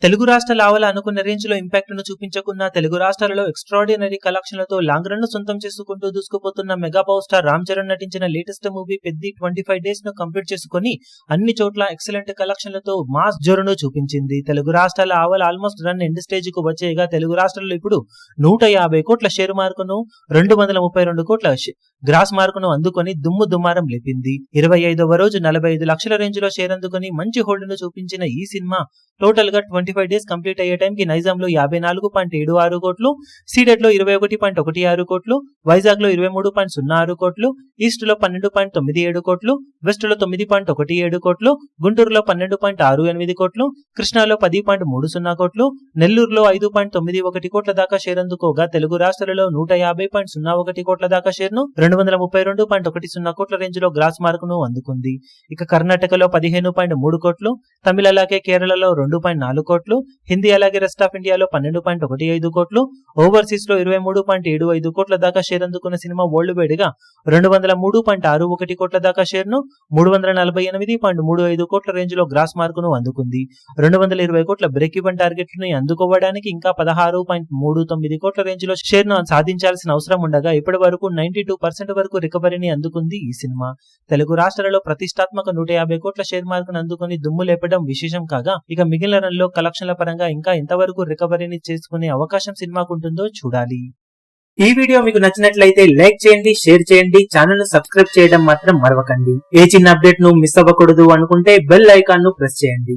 తెలుగు రాష్ట్రాల ఆవల అనుకున్న రేంజ్ లో ఇంపాక్ట్ ను చూపించకున్న తెలుగు రాష్ట్రాలలో ఎక్స్ట్రాడినరీ కలెక్షన్లతో లాంగ్ రన్ ను సొంతం చేసుకుంటూ దూసుకుపోతున్న mega power star Ram Charan నటించిన లేటెస్ట్ మూవీ పెద్ది 25 డేస్ ను కంప్లీట్ చేసుకుని అన్ని చోట్ల ఎక్సలెంట్ కలెక్షన్లతో మాస్ జోరును చూపించింది. తెలుగు రాష్ట్రాల ఆవల ఆల్మోస్ట్ రన్ ఎండ్ స్టేజ్ కు వచ్చేయగా తెలుగు రాష్ట్రాల్లో ఇప్పుడు 150 కోట్ల షేర్ మార్కును 232 కోట్ల గ్రాస్ మార్కును అందుకొని దుమ్ము దుమారం లేపింది. 25వ రోజు 45 లక్షల రేంజ్ లో షేర్ అందుకొని మంచి హోల్డ్ ను చూపించిన ఈ సినిమా టోటల్ గా 25 డేస్ కంప్లీట్ అయ్యే టైంకి నైజాంలో 54.76 కోట్లు, సీడెడ్ లో 21.16 కోట్లు, వైజాగ్ లో 23.06 కోట్లు, ఈస్ట్ లో 12.97 కోట్లు, వెస్ట్ లో 9.17 కోట్లు, గుంటూరులో 12.68 కోట్లు, కృష్ణాలో 10.30 కోట్లు, నెల్లూరులో 5.91 కోట్ల దాకా షేర్ అందుకోగా తెలుగు రాష్ట్రాలలో 150.01 కోట్ల దాకా షేర్ ను 232.10 కోట్ల రేంజ్ లో గ్రాస్ మార్కును అందుకుంది. ఇక కర్ణాటకలో 15.3 కోట్లు, తమిళ అలాగే కేరళలో 2.4 కోట్లు, హిందీ అలాగే రెస్ట్ ఆఫ్ ఇండియాలో 12.15 కోట్లు, ఓవర్సీస్ లో 23.75 కోట్ల దాకా షేర్ అందుకున్న సినిమా వరల్డ్ వైడ్ గా 203.61 కోట్ల దాకా షేర్ ను 348.35 కోట్ల రేంజ్ లో గ్రాస్ మార్కును అందుకుంది. 220 కోట్ల బ్రేక్ ఈవెన్ టార్గెట్ ని అందుకోవడానికి ఇంకా 16.39 కోట్ల రేంజ్ లో షేర్ ను సాధించాల్సిన అవసరం ఉండగా ఇప్పటి వరకు 92% వరకు రికవరీని అందుకుంది ఈ సినిమా. తెలుగు రాష్ట్రాలలో ప్రతిష్టాత్మక 150 కోట్ల షేర్ మార్కును అందుకుని దుమ్ము లేపడం విశేషం కాగా ఇక మిగిలిన రన్ లో కలెక్షన్ల పరంగా ఇంకా ఎంతవరకు రికవరీని చేసుకునే అవకాశం సినిమాకు ఉంటుందో చూడాలి. ఈ వీడియో మీకు నచ్చినట్లయితే లైక్ చేయండి, షేర్ చేయండి, ఛానల్ ను సబ్స్క్రైబ్ చేయడం మాత్రం మరవకండి. ఏ చిన్న అప్డేట్ ను మిస్ అవ్వకూడదు అనుకుంటే బెల్ ఐకాన్ ను ప్రెస్ చేయండి.